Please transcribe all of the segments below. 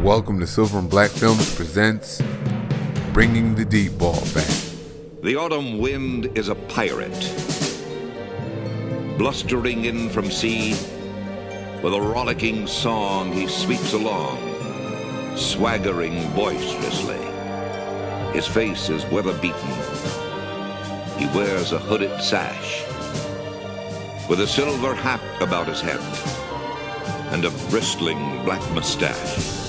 Welcome to Silver and Black Films presents Bringing the Deep Ball Back. The autumn wind is a pirate, blustering in from sea. With a rollicking song he sweeps along, swaggering boisterously. His face is weather-beaten. He wears a hooded sash, with a silver hat about his head, and a bristling black mustache.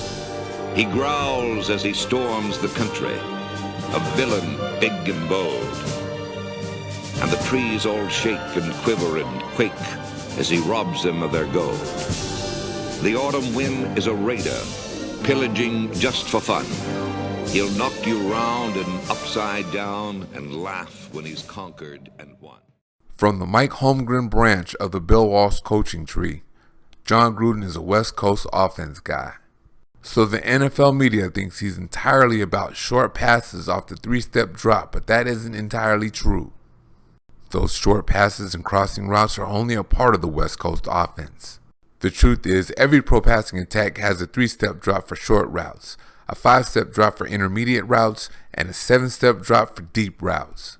He growls as he storms the country, a villain big and bold. And the trees all shake and quiver and quake as he robs them of their gold. The autumn wind is a raider, pillaging just for fun. He'll knock you round and upside down and laugh when he's conquered and won. From the Mike Holmgren branch of the Bill Walsh coaching tree, John Gruden is a West Coast offense guy. So the NFL media thinks he's entirely about short passes off the three-step drop, but that isn't entirely true. Those short passes and crossing routes are only a part of the West Coast offense. The truth is, every pro passing attack has a three-step drop for short routes, a five-step drop for intermediate routes, and a seven-step drop for deep routes.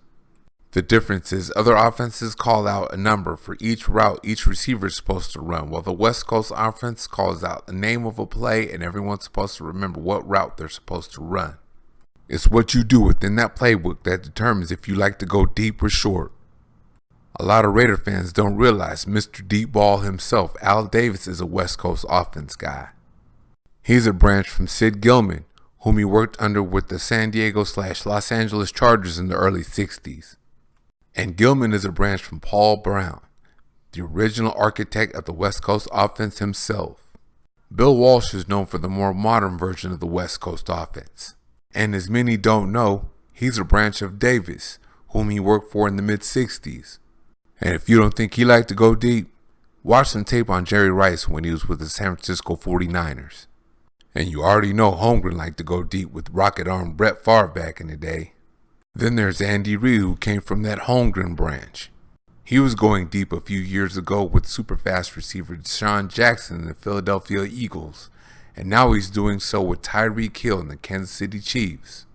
The difference is other offenses call out a number for each route each receiver is supposed to run, while the West Coast offense calls out the name of a play and everyone's supposed to remember what route they're supposed to run. It's what you do within that playbook that determines if you like to go deep or short. A lot of Raider fans don't realize Mr. Deep Ball himself, Al Davis, is a West Coast offense guy. He's a branch from Sid Gilman, whom he worked under with the San Diego/Los Angeles Chargers in the early 60s. And Gilman is a branch from Paul Brown, the original architect of the West Coast offense himself. Bill Walsh is known for the more modern version of the West Coast offense. And as many don't know, he's a branch of Davis, whom he worked for in the mid-60s. And if you don't think he liked to go deep, watch some tape on Jerry Rice when he was with the San Francisco 49ers. And you already know Holmgren liked to go deep with rocket arm Brett Favre back in the day. Then there's Andy Reid, who came from that Holmgren branch. He was going deep a few years ago with superfast receiver Deshaun Jackson in the Philadelphia Eagles, and now he's doing so with Tyreek Hill in the Kansas City Chiefs.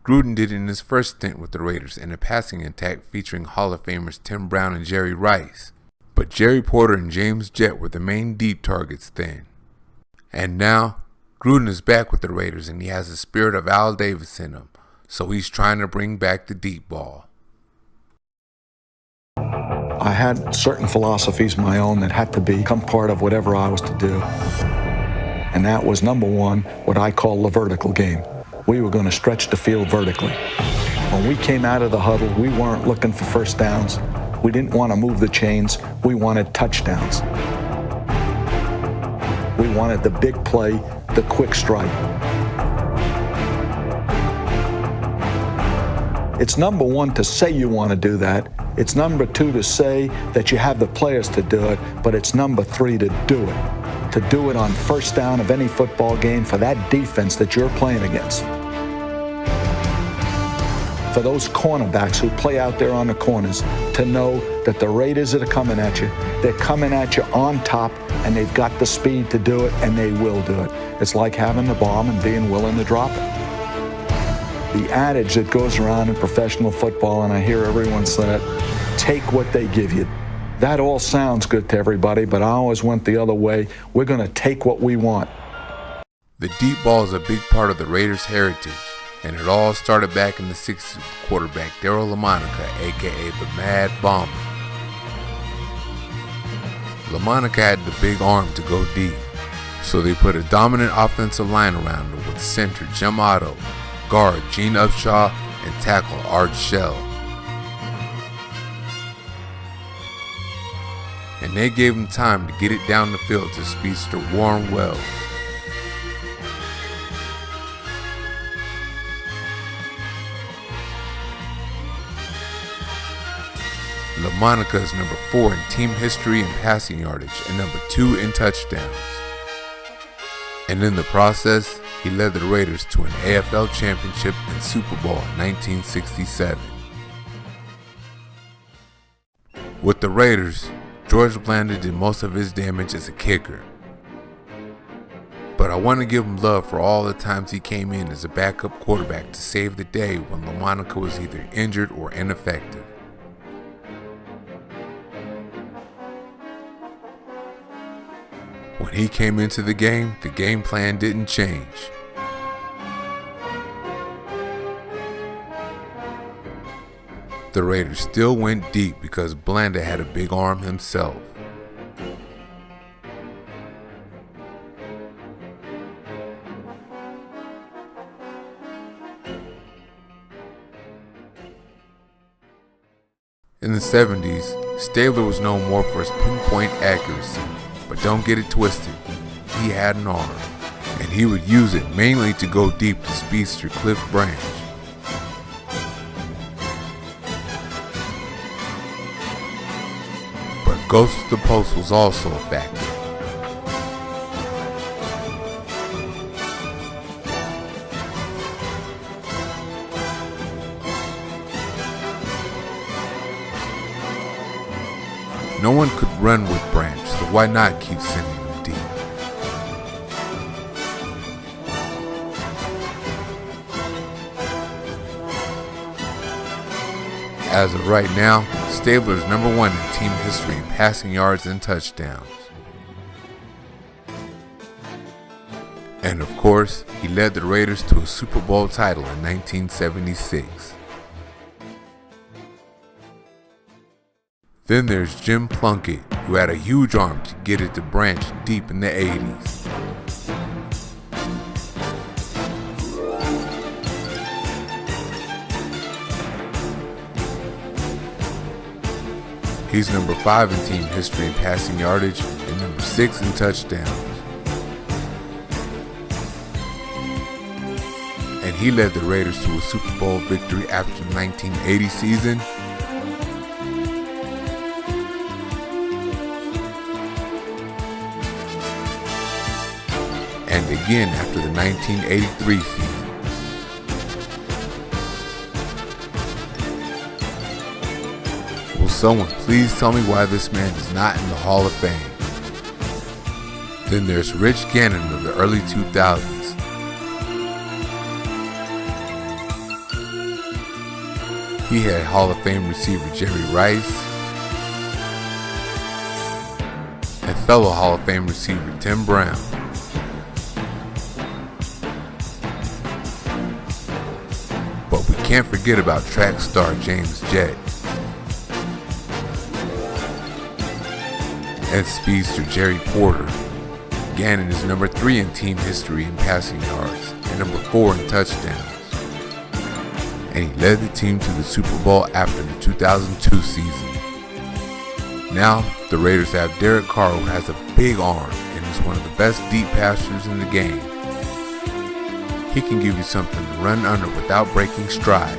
Gruden did it in his first stint with the Raiders in a passing attack featuring Hall of Famers Tim Brown and Jerry Rice, but Jerry Porter and James Jett were the main deep targets then. And now, Gruden is back with the Raiders and he has the spirit of Al Davis in him. So he's trying to bring back the deep ball. I had certain philosophies of my own that had to become part of whatever I was to do. And that was, number one, what I call the vertical game. We were going to stretch the field vertically. When we came out of the huddle, we weren't looking for first downs. We didn't want to move the chains. We wanted touchdowns. We wanted the big play, the quick strike. It's number one to say you want to do that. It's number two to say that you have the players to do it, but it's number three to do it. To do it on first down of any football game for that defense that you're playing against. For those cornerbacks who play out there on the corners to know that the Raiders that are coming at you, they're coming at you on top and they've got the speed to do it and they will do it. It's like having the bomb and being willing to drop it. The adage that goes around in professional football, and I hear everyone say it, take what they give you. That all sounds good to everybody, but I always went the other way. We're going to take what we want. The deep ball is a big part of the Raiders' heritage, and it all started back in the 60s with quarterback Darryl LaMonica, a.k.a. the Mad Bomber. LaMonica had the big arm to go deep, so they put a dominant offensive line around him with center Jim Otto, guard Gene Upshaw, and tackle Art Shell. And they gave him time to get it down the field to speedster Warren Wells. LaMonica is number 4 in team history in passing yardage and number 2 in touchdowns. And in the process, he led the Raiders to an AFL championship and Super Bowl in 1967. With the Raiders, George Blanda did most of his damage as a kicker. But I want to give him love for all the times he came in as a backup quarterback to save the day when LaMonica was either injured or ineffective. When he came into the game plan didn't change. The Raiders still went deep because Blanda had a big arm himself. In the 70s, Stabler was known more for his pinpoint accuracy, but don't get it twisted, he had an arm, and he would use it mainly to go deep to speedster Cliff Branch. But ghost to the post was also a factor. No one could run with Branch, so why not keep sending him deep? As of right now, Stabler is number 1 in team history in passing yards and touchdowns. And of course, he led the Raiders to a Super Bowl title in 1976. Then there's Jim Plunkett, who had a huge arm to get it to Branch deep in the 80s. He's number 5 in team history in passing yardage and number 6 in touchdowns. And he led the Raiders to a Super Bowl victory after the 1980 season. And again after the 1983 season. Will someone please tell me why this man is not in the Hall of Fame? Then there's Rich Gannon of the early 2000s. He had Hall of Fame receiver Jerry Rice and fellow Hall of Fame receiver Tim Brown. But we can't forget about track star James Jett and speedster Jerry Porter. Gannon is number 3 in team history in passing yards and number 4 in touchdowns. And he led the team to the Super Bowl after the 2002 season. Now, the Raiders have Derek Carr, who has a big arm and is one of the best deep passers in the game. He can give you something to run under without breaking stride.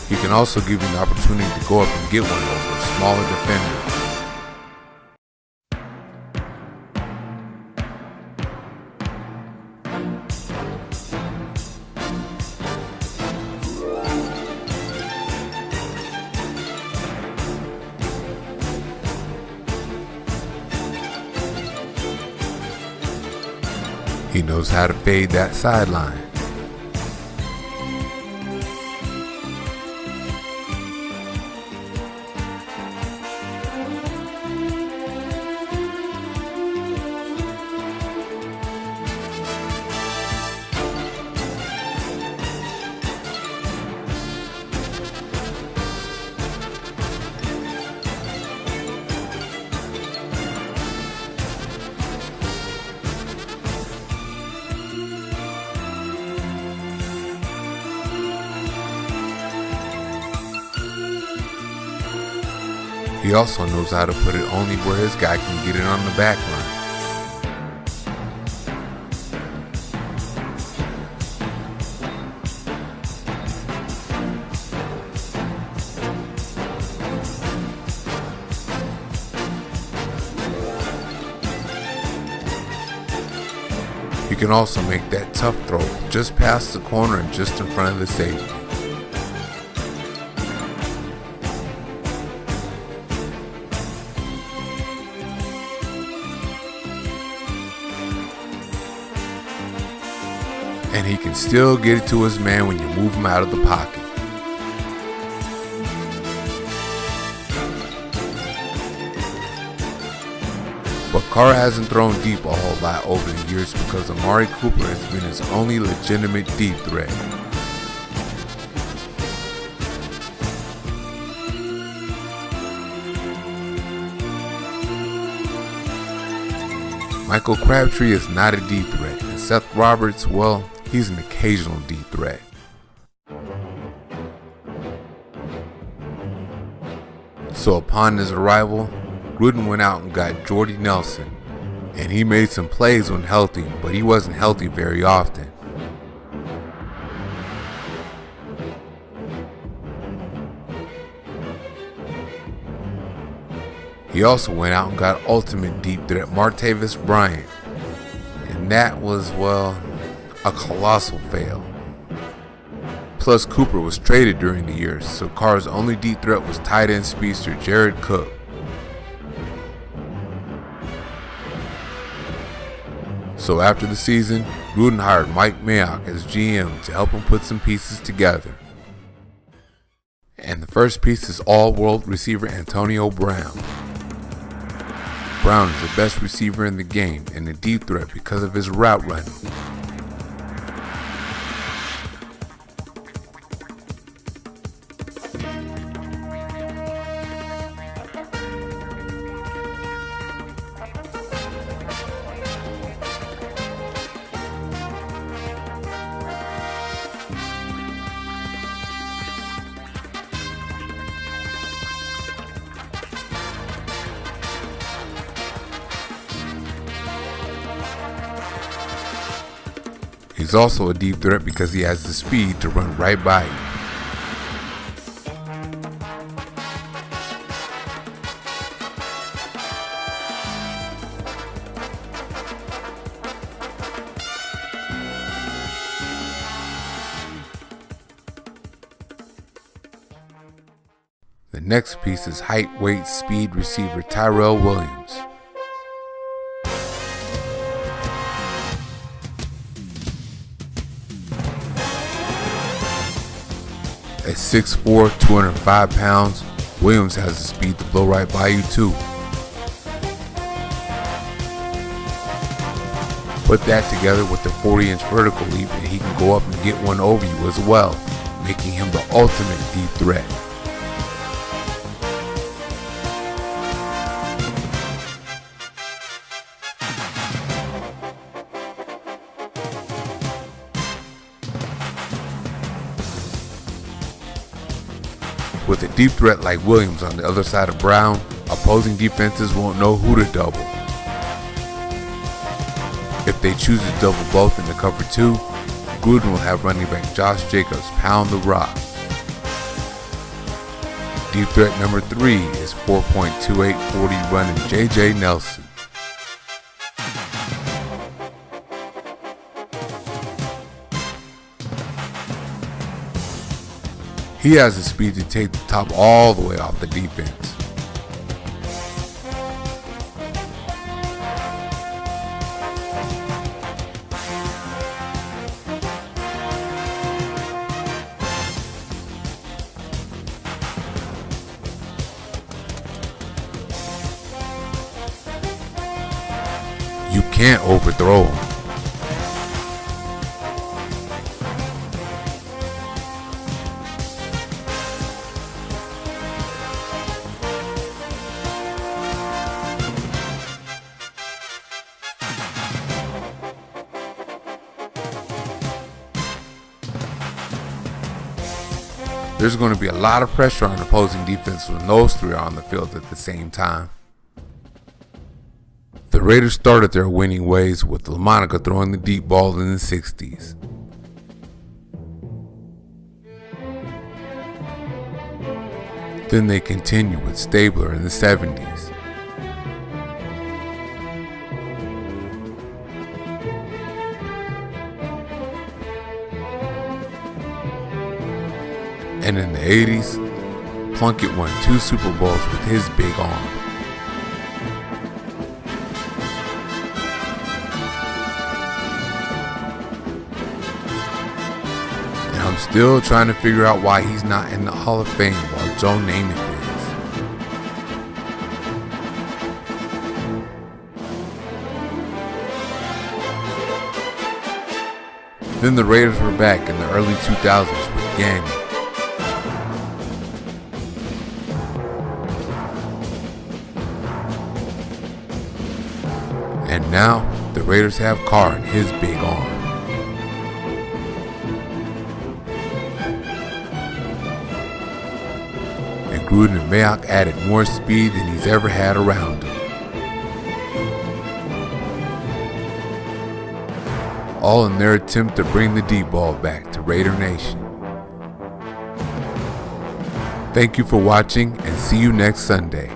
He can also give you an opportunity to go up and get one over a smaller defender. He knows how to fade that sideline. He also knows how to put it only where his guy can get it on the back line. He can also make that tough throw just past the corner and just in front of the safety. And he can still get it to his man when you move him out of the pocket. But Carr hasn't thrown deep a whole lot over the years because Amari Cooper has been his only legitimate deep threat. Michael Crabtree is not a deep threat, and Seth Roberts, well, he's an occasional deep threat. So upon his arrival, Gruden went out and got Jordy Nelson, and he made some plays when healthy, but he wasn't healthy very often. He also went out and got ultimate deep threat Martavis Bryant, and that was, well, a colossal fail. Plus Cooper was traded during the year, so Carr's only deep threat was tight end speedster Jared Cook. So after the season, Gruden hired Mike Mayock as GM to help him put some pieces together. And the first piece is all-world receiver Antonio Brown. Brown is the best receiver in the game and a deep threat because of his route running. He's also a deep threat because he has the speed to run right by you. The next piece is height, weight, speed receiver Tyrell Williams. At 6'4", 205 pounds, Williams has the speed to blow right by you too. Put that together with the 40-inch vertical leap and he can go up and get one over you as well, making him the ultimate deep threat. With a deep threat like Williams on the other side of Brown, opposing defenses won't know who to double. If they choose to double both in the cover 2, Gruden will have running back Josh Jacobs pound the rock. Deep threat number 3 is 4.28 40 running J.J. Nelson. He has the speed to take the top all the way off the defense. You can't overthrow him. There's going to be a lot of pressure on opposing defense when those three are on the field at the same time. The Raiders started their winning ways with LaMonica throwing the deep ball in the 60s. Then they continued with Stabler in the 70s. And in the 80s, Plunkett won 2 Super Bowls with his big arm. And I'm still trying to figure out why he's not in the Hall of Fame while Joe Namath is. Then the Raiders were back in the early 2000s with Gannon. And now, the Raiders have Carr and his big arm. And Gruden and Mayock added more speed than he's ever had around him. All in their attempt to bring the D-ball back to Raider Nation. Thank you for watching and see you next Sunday.